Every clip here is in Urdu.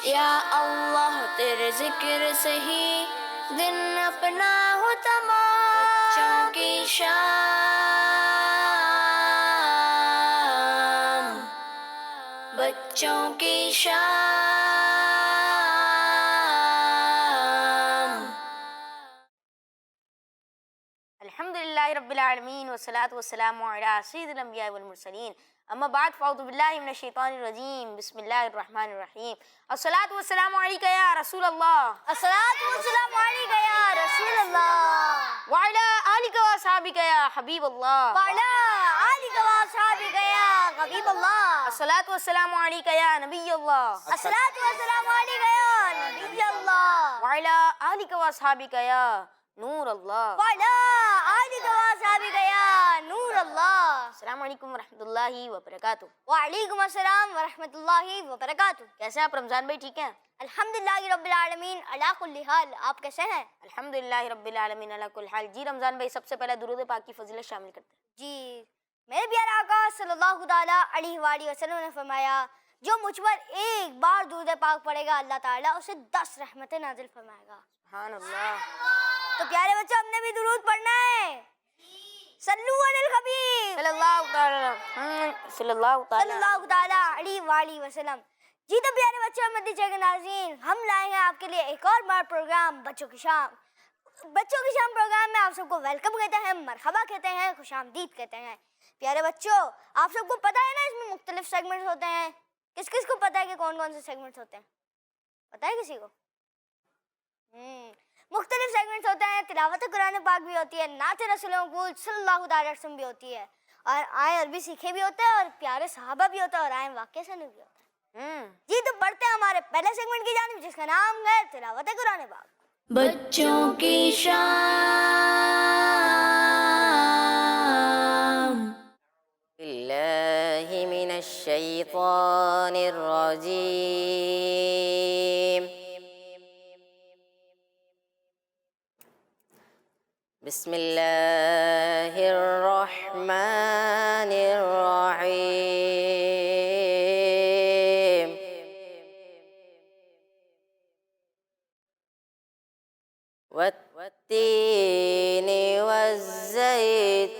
یا اللہ تیرے ذکر سے ہی دن اپنا ہو تمام، بچوں کی شام، بچوں کی شام۔ الحمدللہ رب العالمین والصلاة والسلام علی سید الانبیاء والمرسلین، اما بعد فاعوذ باللہ من الشیطان الرجیم، بسم اللہ الرحمن الرحیم۔ الصلاة والسلام علیکہ یا رسول اللہ، الصلاۃ والسلام علیک یا رسول اللہ، وعلی آلک و اصحابک یا حبیب اللہ، وعلی آلک و اصحابک یا حبیب اللہ، الصلاة والسلام علیکہ یا نبی اللہ، الصلاۃ والسلام علیک یا نبی اللہ، وعلی آلک و اصحابک یا نور اللہ۔ وعلی آلک و اصحابک یا نور اللہ۔ السلام علیکم ورحمۃ اللہ وبرکاتہ۔ وعلیکم السلام ورحمۃ اللہ وبرکاتہ۔ کیسے ہیں آپ رمضان بھائی، ٹھیک ہیں؟ الحمدللہ رب العالمین علی کل حال، آپ کیسے ہیں؟ الحمدللہ رب العالمین علی کل حال۔ جی رمضان بھائی، سب سے پہلے درود پاک کی فضیلت شامل کرتے ہیں۔ جی، میرے پیارے آقا صلی اللہ تعالیٰ علیہ وآلہ وسلم نے فرمایا، جو مجھ پر ایک بار درود پاک پڑھے گا اللہ تعالیٰ اسے 10 رحمتیں نازل فرمائے گا۔ سبحان اللہ۔ تو پیارے بچوں، ہم نے بھی درود پڑھنا ہے۔ صلو علی الحبیب صلی اللہ تعالیٰ علیہ وآلہ وسلم۔ جی تو پیارے بچوں، مدنی چینل کے ناظرین، ہم لائے ہیں آپ کے لیے ایک اور بار پروگرام بچوں کی شام۔ بچوں کی شام پروگرام میں آپ سب کو ویلکم کہتے ہیں، مرحبا کہتے ہیں، خوش آمدید کہتے ہیں۔ پیارے بچوں، آپ سب کو پتہ ہے نا اس میں مختلف سیگمنٹس ہوتے ہیں۔ کس کس کو پتہ ہے کہ کون کون سے سیگمنٹس ہوتے ہیں؟ پتہ ہے کسی کو؟ مختلف سیگمنٹس ہوتے ہیں، تلاوت قرآن پاک بھی ہوتی ہے، نعت رسول مقبول صلی اللہ علیہ وسلم بھی ہوتی ہے، اور آئیں عربی سیکھے بھی ہوتے ہیں، اور پیارے صحابہ بھی ہوتا ہے، اور آئیں واقعہ سنے بھی ہوتا ہے۔ جی تو بڑھتے ہیں ہمارے پہلے سیگمنٹ کی جانب، جس کا نام ہے تلاوت قرآن پاک۔ بچوں کی شام۔ باللہ من الشیطان الرجیم، بسم اللہ الرحمن الرحیم، والتین والزیتون،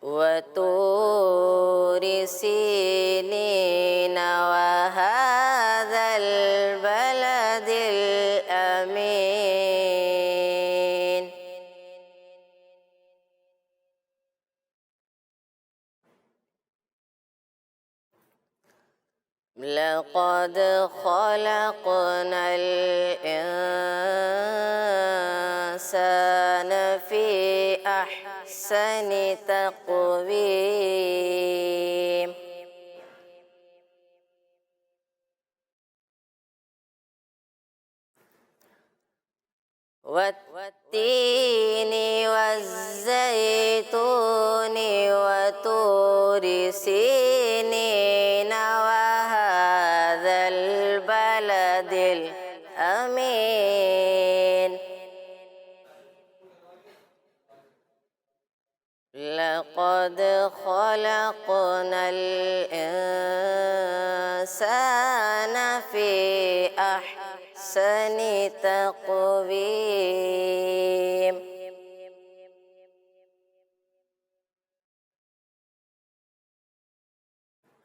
وطور سینین وهذا البلد الأمين، لقد خلقنا الإنسان في أحسن تقويم، والتين والزيتون وطور سينين وهذا البلد الأمين، لقد خلقنا الإنسان في أحسن تقويم،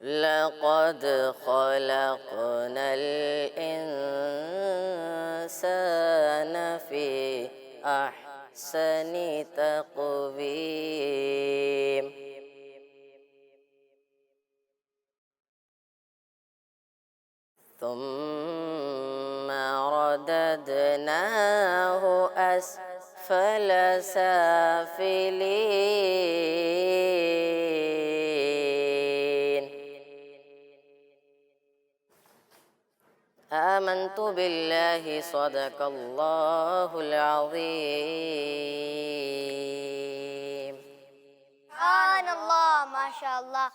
لقد خلقنا الإنسان في أحسن تقويم، ثم رددناه أسفل سافلين، آمنت بالله صدق اللہ العظیم۔ سبحان اللہ، ماشاء اللہ۔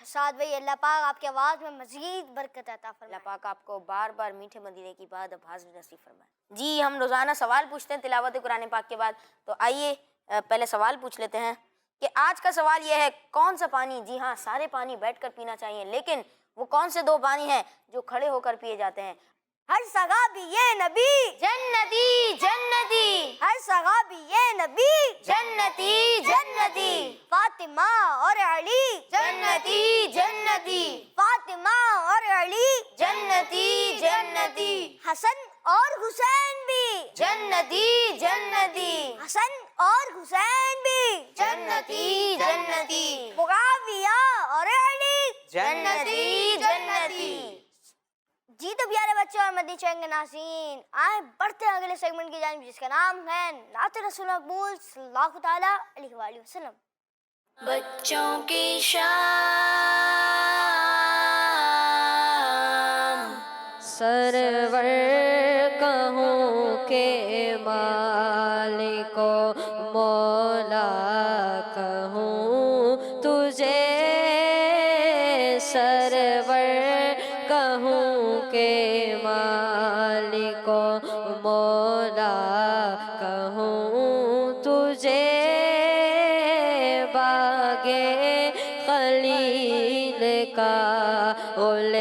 سعد بھائی، اللہ پاک آپ کی آواز میں مزید برکت عطا فرمائے۔ اللہ پاک آپ کو بار بار میٹھے مدینے کی بات اب حاضر نصیب فرمائے۔ جی، ہم روزانہ سوال پوچھتے ہیں تلاوت قرآن پاک کے بعد، تو آئیے پہلے سوال پوچھ لیتے ہیں۔ کہ آج کا سوال یہ ہے کون سا پانی؟ جی ہاں، سارے پانی بیٹھ کر پینا چاہیے، لیکن وہ کون سے 2 پانی ہیں جو کھڑے ہو کر پیے جاتے ہیں؟ ہر صحابی یہ نبی جنتی جنتی ہر صحابی یہ نبی جنتی جنتی فاطمہ اور علی جنتی جنتی فاطمہ اور علی جنتی جنتی حسن اور حسین بھی جنتی جنتی حسن اور حسین بھی جنتی جنتی معاویہ اور علی جنتی جنتی۔ جی تو پیارے بچوں اور مدنی چینل کے ناظرین، آئیں بڑھتے ہیں اگلے سیگمنٹ کی جانب جس کا نام ہے نعت رسول مقبول صلی اللہ تعالیٰ علیہ وآلہ وسلم۔ بچوں کی شام سرور کہوں کہ مالک و مولا کہوں تجھے، سرور کہوں کہ مالک و مولا کہوں تجھے، باغے خلیل کا گل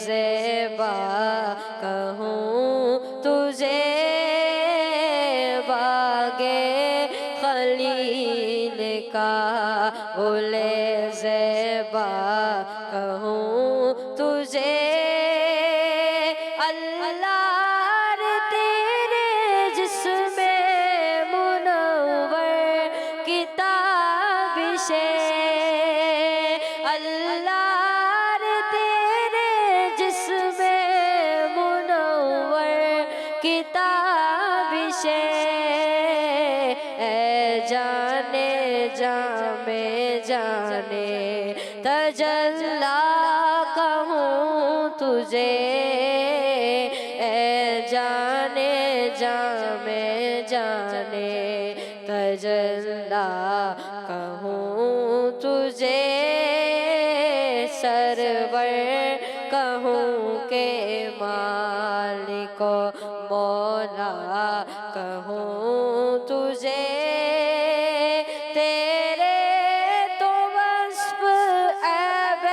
زیبا کہوں تجھے، باغے خلیل کا گل زیبا کہوں تجھے، اللہ تیرے جسم منور کتاب سے، اللہ تیرے جسم منور کتاب سے، اے جانے جامے جانے تجلا کہوں تجھے، اے جانے جامے جانے تجلا کہوں تجھے، سرور کہوں کہ مالک و مولا کہوں تجھے، تیرے تو وصف عیب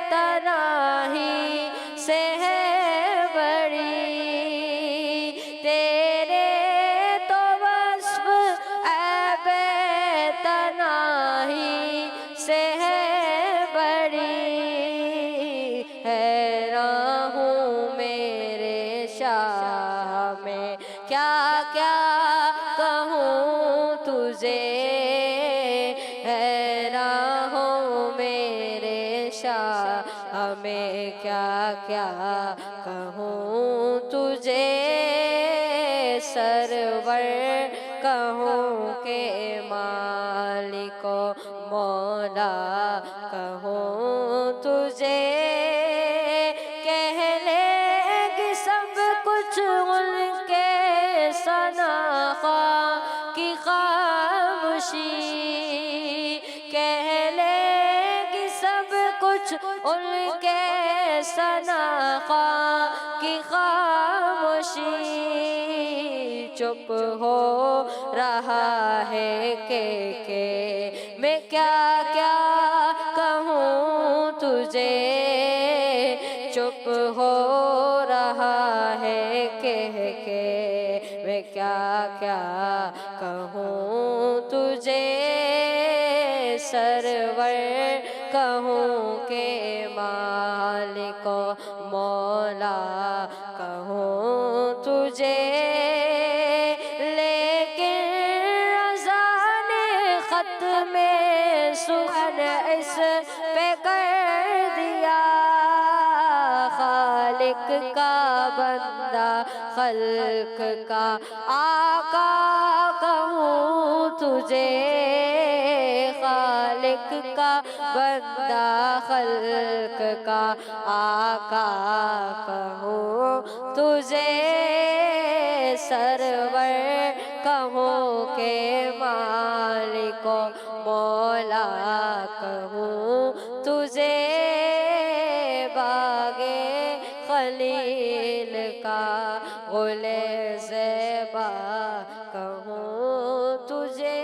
تنہی سے ہے بڑی، تیرے تو وصف عیب تنہی سے ہے بڑی، حیران ہوں میرے شاہ میں کیا کیا کہوں تجھے، حیران ہوں میرے شاہ میں کیا کیا کہوں تجھے، سرور کہوں کہ مالک و مولا کہوں تجھے، کہہ لیں گے سب کچھ ان کے ثنا خواہ کی خاموشی، کہہ لیں گے سب کچھ ان کے ثنا خواہ کی خاموشی، چپ ہو رہا ہے کہ میں کیا کیا کہوں تجھے، چپ ہو رہا ہے کہ میں کیا کیا کہوں تجھے، سرور کہوں کہ مالک و مولا کہوں تجھے، لیکن اذان ختم سخن اس پہ کر دیا، خالق کا بندہ خلق کا آقا کہوں تجھے، خالق کا بندہ خلق کا آقا کہوں تجھے، سرور کہوں کہ مالک و مولا کہوں تجھے، باغے خلیل کا گل زیبا کہوں تجھے۔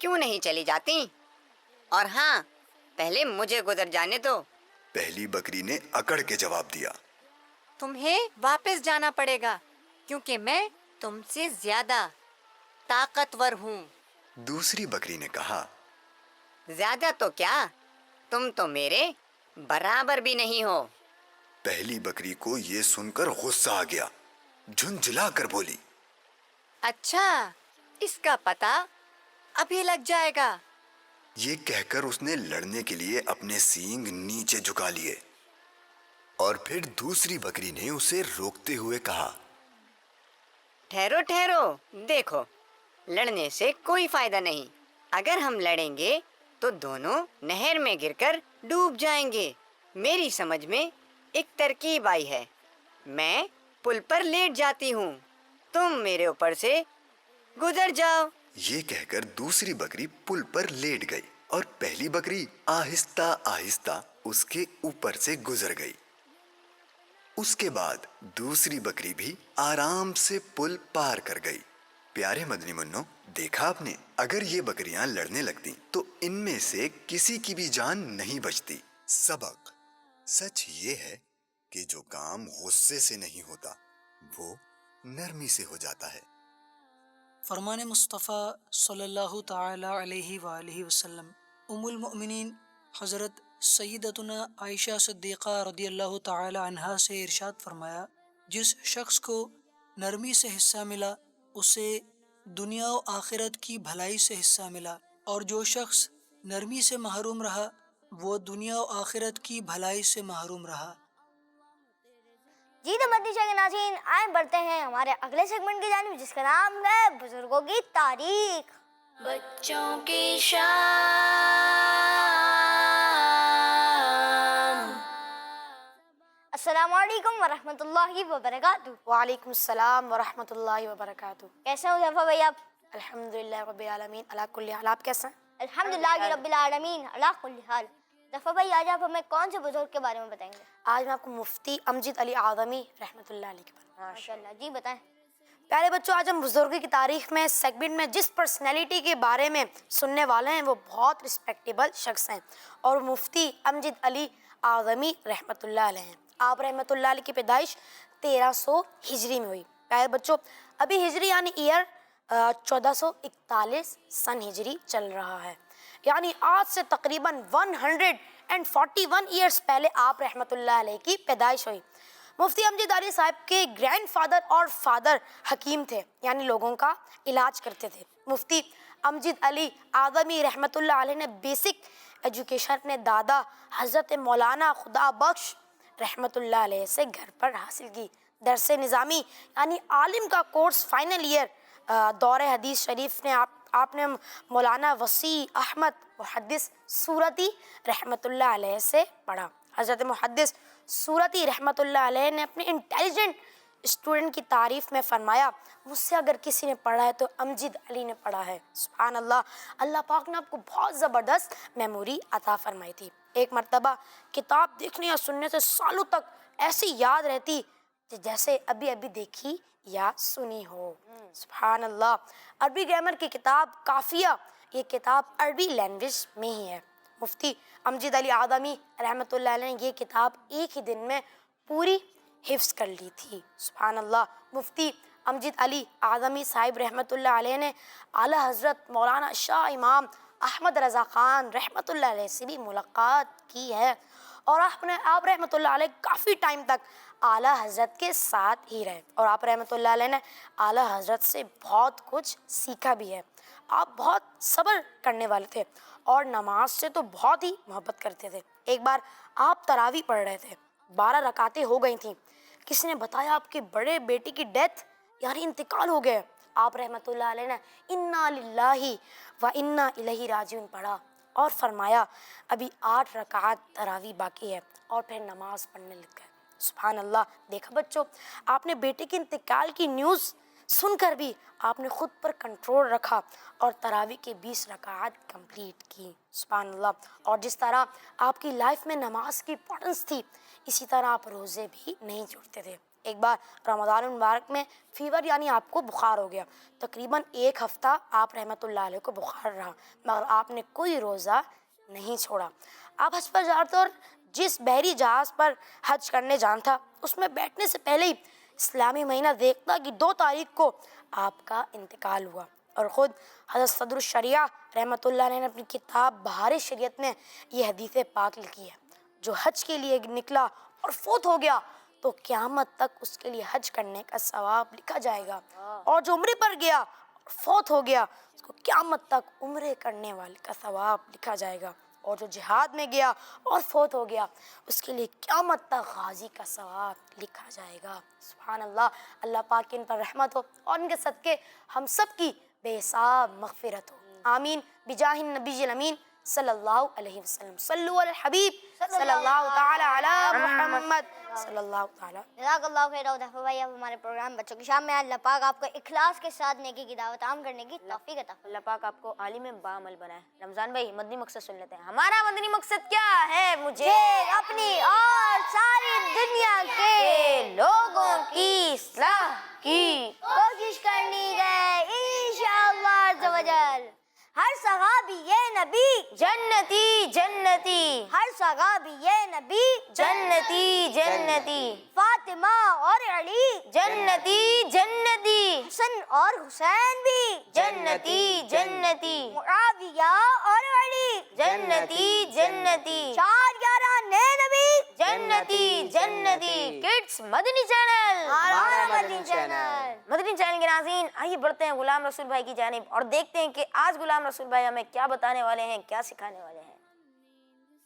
کیوں نہیں چلی جاتی؟ اور ہاں، پہلے مجھے گزر جانے دو۔ پہلی بکری نے اکڑ کے جواب دیا۔ تمہیں واپس جانا پڑے گا کیونکہ میں تم سے زیادہ طاقتور ہوں۔ دوسری بکری نے کہا، زیادہ تو کیا، تم تو میرے برابر بھی نہیں ہو۔ پہلی بکری کو یہ سن کر غصہ آ گیا، جھنجھلا کر بولی، اچھا، اس کا پتہ ابھی لگ جائے گا۔ یہ کہہ کر اس نے لڑنے کے لیے اپنے سینگ نیچے جھکا لیے، اور پھر دوسری بکری نے اسے روکتے ہوئے کہا، ٹھہرو ٹھہرو، دیکھو، لڑنے سے کوئی فائدہ نہیں۔ اگر ہم لڑیں گے تو دونوں نہر میں گر کر ڈوب جائیں گے۔ میری سمجھ میں ایک ترکیب آئی ہے، میں پل پر لیٹ جاتی ہوں، تم میرے اوپر سے گزر جاؤ۔ یہ کہہ کر دوسری بکری پل پر لیٹ گئی اور پہلی بکری آہستہ آہستہ اس کے اوپر سے گزر گئی۔ اس کے بعد دوسری بکری بھی آرام سے پل پار کر گئی۔ پیارے مدنی منوں، دیکھا آپ نے، اگر یہ بکریاں لڑنے لگتی تو ان میں سے کسی کی بھی جان نہیں بچتی۔ سبق: سچ یہ ہے کہ جو کام غصے سے نہیں ہوتا وہ نرمی سے ہو جاتا ہے۔ فرمان مصطفیٰ صلی اللہ تعالی علیہ وآلہ وسلم ام المؤمنین حضرت سیدتنا عائشہ صدیقہ رضی اللہ تعالی عنہا سے ارشاد فرمایا، جس شخص کو نرمی سے حصہ ملا اسے دنیا و آخرت کی بھلائی سے حصہ ملا، اور جو شخص نرمی سے محروم رہا وہ دنیا و آخرت کی بھلائی سے محروم رہا۔ جی تو مدنی چینل کے ناظرین، آئیں بڑھتے ہیں ہمارے اگلے سیگمنٹ کی جانب، جس کا نام ہے بزرگوں کی تاریخ۔ بچوں کی شام، السلام علیکم ورحمۃ اللہ وبرکاتہ۔ وعلیکم السلام ورحمۃ اللہ وبرکاتہ۔ کیسے ہو ظفر بھائی آپ؟ الحمدللہ رب العالمین علی کل حال، آپ کیسے ہیں؟ الحمدللہ رب العالمین علی کل حال۔ ظفر بھائی، آج آپ ہمیں کون سے بزرگ کے بارے میں بتائیں گے؟ آج میں آپ کو مفتی امجد علی اعظمی رحمۃ اللہ علیہ کے بارے میں۔ ماشاءاللہ، جی بتائیں۔ پیارے بچوں، آج ہم بزرگوں کی تاریخ میں سیگمنٹ میں جس پرسنالٹی کے بارے میں سننے والے ہیں وہ بہت رسپیکٹیبل شخص ہیں، اور مفتی امجد علی اعظمی رحمۃ اللہ علیہ ہیں۔ آپ رحمۃ اللہ علیہ کی پیدائش 1300 ہجری میں ہوئی۔ پیارے بچوں، ابھی ہجری یعنی ایئر 1441 سن ہجری چل رہا ہے، یعنی آج سے تقریباً 141 ایئرس پہلے آپ رحمۃ اللہ علیہ کی پیدائش ہوئی۔ مفتی امجد علی صاحب کے گرینڈ فادر اور فادر حکیم تھے، یعنی لوگوں کا علاج کرتے تھے۔ مفتی امجد علی اعظمی رحمۃ اللہ علیہ نے بیسک ایجوکیشن اپنے دادا حضرت مولانا خدا بخش رحمۃ اللہ علیہ سے گھر پر حاصل کی۔ درس نظامی یعنی عالم کا کورس فائنل ایئر دور حدیث شریف نے آپ نے مولانا وسیع احمد محدث سورتی رحمۃ اللہ علیہ سے پڑھا۔ حضرت محدث سورتی رحمۃ اللہ علیہ نے اپنے انٹیلیجنٹ اسٹوڈنٹ کی تعریف میں فرمایا، مجھ سے اگر کسی نے پڑھا ہے تو امجد علی نے پڑھا ہے۔ سبحان اللہ، اللہ پاک نے آپ کو بہت زبردست میموری عطا فرمائی تھی۔ ایک مرتبہ کتاب دیکھنے یا سننے سے سالوں تک ایسی یاد رہتی جیسے ابھی ابھی دیکھی یا سنی ہو۔ سبحان اللہ۔ عربی گرامر کی کتاب کافیہ، یہ کتاب عربی لینگویج میں ہی ہے۔ مفتی امجد علی اعظمی رحمۃ اللہ علیہ نے یہ کتاب ایک ہی دن میں پوری حفظ کر لی تھی۔ سبحان اللہ۔ مفتی امجد علی اعظمی صاحب رحمۃ اللہ علیہ نے اعلیٰ حضرت مولانا شاہ امام احمد رضا خان رحمۃ اللہ علیہ سے بھی ملاقات کی ہے، اور آپ رحمۃ اللہ علیہ کافی ٹائم تک اعلیٰ حضرت کے ساتھ ہی رہے، اور آپ رحمۃ اللہ علیہ نے اعلیٰ حضرت سے بہت کچھ سیکھا بھی ہے۔ آپ بہت صبر کرنے والے تھے اور نماز سے تو بہت ہی محبت کرتے تھے۔ ایک بار آپ تراویح پڑھ رہے تھے، 12 رکعتیں ہو گئی تھیں، کسی نے بتایا آپ کے بڑے بیٹی کی ڈیتھ یعنی انتقال ہو گیا۔ آپ رحمۃ اللہ علیہ نے انا للہ و انا الیہ راجعون پڑھا اور فرمایا ابھی 8 رکعات تراویح باقی ہے، اور پھر نماز پڑھنے لگ گئے۔ سبحان اللہ۔ دیکھا بچوں، آپ نے بیٹے کے انتقال کی نیوز سن کر بھی آپ نے خود پر کنٹرول رکھا اور تراویح کے 20 رکعات کمپلیٹ کی. سبحان اللہ. اور جس طرح آپ کی لائف میں نماز کی امپورٹنس تھی اسی طرح آپ روزے بھی نہیں چھوڑتے تھے. ایک بار رمضان المبارک میں فیور یعنی آپ کو بخار ہو گیا. تقریباً 1 ہفتہ آپ رحمۃ اللہ علیہ کو بخار رہا مگر آپ نے کوئی روزہ نہیں چھوڑا. آپ حج پر جاتے اور جس بحری جہاز پر حج کرنے جانا تھا اس میں بیٹھنے سے پہلے ہی اسلامی مہینہ دیکھتا کہ 2 تاریخ کو آپ کا انتقال ہوا. اور خود حضرت صدر الشریعہ رحمۃ اللہ علیہ نے اپنی کتاب بہار شریعت میں یہ حدیث پاک لکھی ہے. جو حج کے لیے نکلا اور فوت ہو گیا تو قیامت تک اس کے لیے حج کرنے کا ثواب لکھا جائے گا. اور جو عمرے پر گیا اور فوت ہو گیا اس کو قیامت تک عمرے کرنے والے کا ثواب لکھا جائے گا. اور جو جہاد میں گیا اور فوت ہو گیا اس کے لیے قیامت تک غازی کا ثواب لکھا جائے گا. سبحان اللہ. اللہ پاک ان پر رحمت ہو اور ان کے صدقے ہم سب کی بے حساب مغفرت ہو. آمین بجاہ النبی الامین صلی اللہ علیہ وسلم. صلو علی الحبیب صلی اللہ تعالی علی محمد صلی اللہ تعالی. جزاک اللہ خیر. اور دفعہ بھائی اب ہمارے پروگرام بچوں کی شام میں اللہ پاک آپ کو اخلاص کے ساتھ نیکی کی دعوت عام کرنے کی توفیق عطا فرمائے. اللہ پاک آپ کو عالم بعمل بنائے. رمضان بھائی مدنی مقصد سن لیتے ہیں. ہمارا مدنی مقصد کیا ہے؟ مجھے اپنی اور ساری دنیا کے لوگوں کی اصلاح کی کوشش کرنی ہے انشاءاللہ عز و جل. ہر صحابی نبی جنتی جنتی، ہر صحابی نبی جنتی جنتی، فاطمہ اور علی جنتی جنتی، حسن اور حسین بھی جنتی جنتی، معاویہ اور علی جنتی جنتی، 411 نبی جنتی جنتی. کڈس مدنی چینل، ہمارا مدنی چینل. مدنی چینل کے ناظرین آئیے بڑھتے ہیں غلام رسول بھائی کی جانب اور دیکھتے ہیں کہ آج غلام رسول بھائی ہمیں کیا بتانے والے ہیں، کیا سکھانے والے ہیں.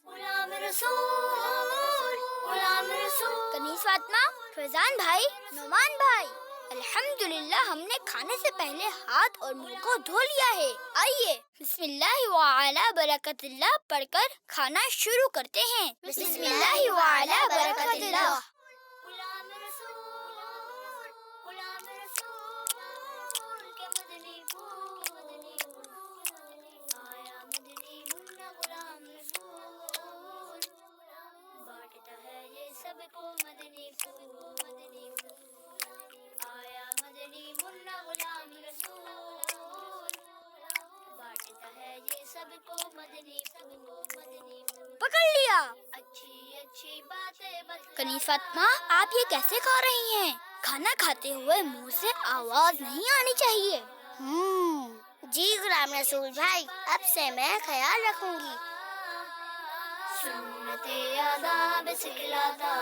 غلام رسول، غلام رسول. کنیز فاطمہ، فیضان بھائی، نعمان بھائی، الحمدللہ ہم نے کھانے سے پہلے ہاتھ اور منہ کو دھو لیا ہے. آئیے بسم اللہ وعلی برکت اللہ پڑھ کر کھانا شروع کرتے ہیں. بسم اللہ وعلی برکت اللہ. غلام رسول، غلام رسول کے مدنی پھول، آیا مدنی منا غلام رسول، بانٹتا ہے یہ سب کو مدنی پھول، آیا مدنی منا غلام رسول، بانٹتا ہے یہ سب کو مدنی پھول. پکڑ لیا. اچھی اچھی باتیں بتلا. کنیز فاطمہ، آپ یہ کیسے کھا رہی ہیں؟ کھانا کھاتے ہوئے منہ سے آواز نہیں آنی چاہیے. جی غلام رسول بھائی، اب سے میں خیال رکھوں گی. سنت آداب سکھلاتا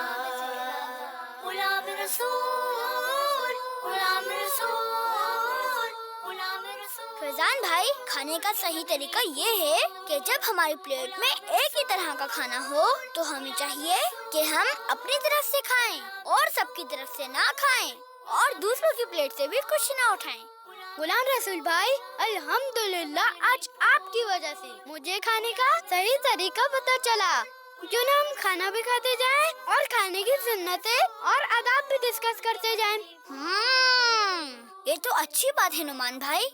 غلام رسول، غلام رسول، غلام رسول. فیضان بھائی، کھانے کا صحیح طریقہ یہ ہے کہ جب ہماری پلیٹ میں ایک ہی طرح کا کھانا ہو تو ہمیں چاہیے کہ ہم اپنی طرف سے کھائیں اور سب کی طرف سے نہ کھائیں اور دوسروں کی پلیٹ سے بھی کچھ نہ اٹھائیں. غلام رسول بھائی، الحمدللہ آج آپ کی وجہ سے مجھے کھانے کا صحیح طریقہ پتہ چلا. کیوں نہ ہم کھانا بھی کھاتے جائیں اور کھانے کی سنتیں اور آداب بھی ڈسکس کرتے جائیں. یہ تو اچھی بات ہے نعمان بھائی.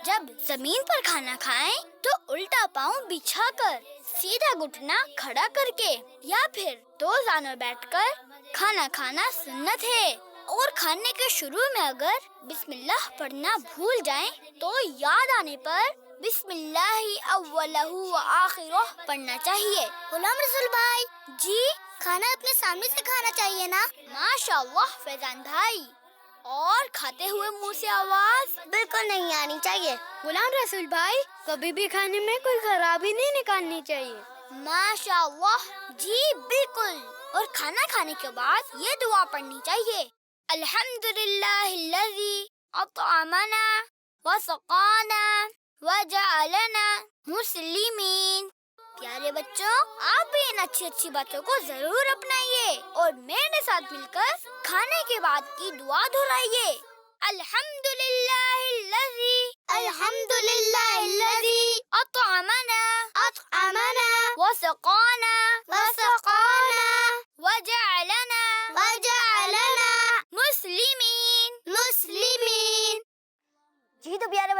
جب زمین پر کھانا کھائیں تو الٹا پاؤں بچھا کر، سیدھا گھٹنا کھڑا کر کے یا پھر 2 زانوں بیٹھ کر کھانا کھانا سنت ہے. اور کھانے کے شروع میں اگر بسم اللہ پڑھنا بھول جائیں تو یاد آنے پر بسم اللہ اولہ و آخرہ پڑھنا چاہیے. غلام رسول بھائی جی، کھانا اپنے سامنے سے کھانا چاہیے نا؟ ماشاء اللہ فیضان بھائی. اور کھاتے ہوئے منہ سے آواز بالکل نہیں آنی چاہیے. غلام رسول بھائی، کبھی بھی کھانے میں کوئی خرابی نہیں نکالنی چاہیے. ماشاء اللہ جی بالکل. اور کھانا کھانے کے بعد یہ دعا پڑھنی چاہیے: الحمدللہ الذی اطعمنا وسقانا وجعلنا مسلمین. پیارے بچوں، آپ بھی ان اچھی اچھی باتوں کو ضرور اپنائیے اور میرے ساتھ مل کر کھانے کے بعد کی دعا دہرائیے: الحمدللہ الذی اطعمنا وسقانا وجعلنا مسلمین.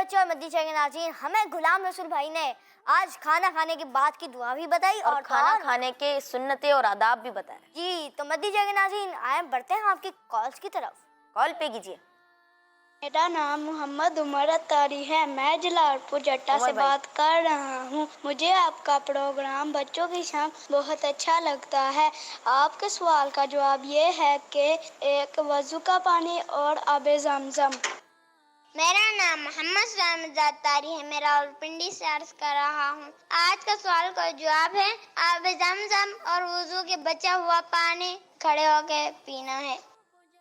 بچوں اور مدنی چینل کے ناظرین، ہمیں غلام رسول بھائی نے آج کھانا کھانے کے بعد کی دعا بھی بتائی اور کھانا کھانے کے سنتیں اور آداب بھی بتائے. جی تو مدنی چینل کے ناظرین آئیں بڑھتے ہیں آپ کی کالز کی طرف. کال پہ کیجیے. میرا نام محمد عمر اتاری ہے. میں جلال پور جٹا عمر سے بھائی. بات کر رہا ہوں. مجھے آپ کا پروگرام بچوں کی شام بہت اچھا لگتا ہے. آپ کے سوال کا جواب یہ ہے کہ ایک وضو کا پانی اور آب زمزم. میرا نام محمد سلام اتاری ہے. میں راولپنڈی سے عرض کر رہا ہوں. آج کا سوال کا جواب ہے آب زمزم اور وضو کے بچا ہوا پانی کھڑے ہو کے پینا ہے.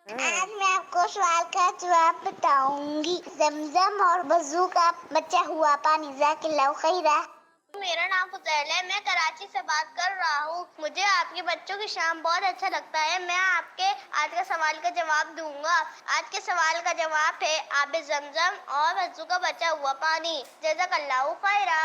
آج میں آپ کو سوال کا جواب بتاؤں گی. زمزم اور وضو کا بچا ہوا پانی. جزاک اللہ خیرہ. میرا نام فضیل ہے. میں کراچی سے بات کر رہا ہوں. مجھے آپ کے بچوں کی شام بہت اچھا لگتا ہے. میں آپ کے آج کا سوال کا جواب دوں گا. آج کے سوال کا جواب ہے آب زمزم اور وضو کا بچا ہوا پانی. جزاک اللہ خیرہ.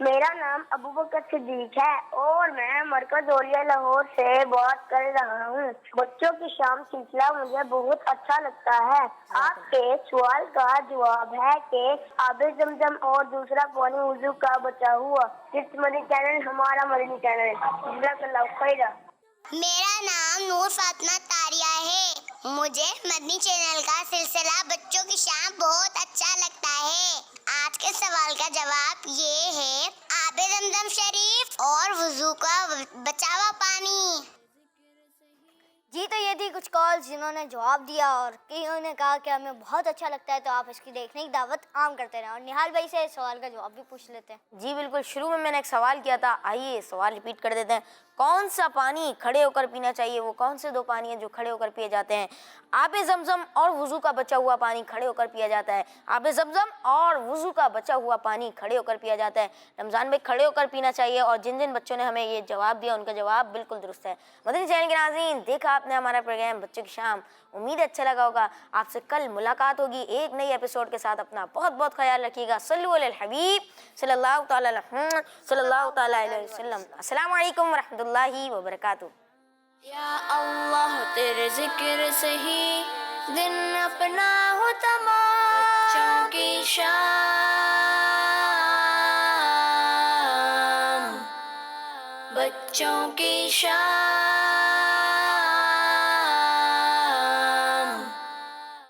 میرا نام ابو بکر صدیق ہے اور میں مرکز اولیاء لاہور سے بات کر رہا ہوں. بچوں کی شام سلسلہ مجھے بہت اچھا لگتا ہے. آپ کے سوال کا جواب ہے کہ آب زمزم اور دوسرا پانی وضو کا بچا ہوا. اس مدنی چینل ہمارا مدنی چینل ہے. جزاک اللہ خیرہ. میرا نام نور فاطمہ تاریہ ہے. مجھے مدنی چینل کا سلسلہ بچوں کی شام بہت اچھا لگتا ہے. آج کے سوال کا جواب یہ ہے آب زمزم شریف اور وضو کا بچا ہوا پانی. جی تو یہ تھی کچھ کالز جنہوں نے جواب دیا اور کئیوں نے کہا کہ ہمیں بہت اچھا لگتا ہے. تو آپ اس کی دیکھنے کی دعوت عام کرتے رہیں. اور نہال بھائی سے سوال کا جواب بھی پوچھ لیتے ہیں. جی بالکل. شروع میں نے ایک سوال کیا تھا. آئیے سوال ریپیٹ کر دیتے ہیں. کون سا پانی کھڑے ہو کر پینا چاہیے؟ وہ کون سے دو پانی ہیں جو کھڑے ہو کر پیے جاتے ہیں؟ آب زمزم اور وضو کا بچا ہوا پانی کھڑے ہو کر پیا جاتا ہے. آب زمزم اور وضو کا بچا ہوا پانی کھڑے ہو کر پیا جاتا ہے. رمضان بھائی کھڑے ہو کر پینا چاہیے. اور جن جن بچوں نے ہمیں یہ جواب دیا ان کا جواب بالکل درست ہے. مدنی چینل کے ناظرین، دیکھا آپ نے ہمارا پروگرام بچوں کی شام. امید اچھا لگا ہوگا. آپ سے کل ملاقات ہوگی ایک نئی ایپیسوڈ کے ساتھ. اپنا بہت بہت خیال رکھیے گا. صلو علی الحبیب صلی اللہ تعالی علیہ وسلم. السلام علیکم ورحمۃ اللہ وبرکاتہ. یا اللہ تیرے ذکر سے ہی دن اپنا ہو تمام. بچوں کی شام، بچوں کی شام،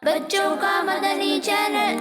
بچوں کا مدنی چینل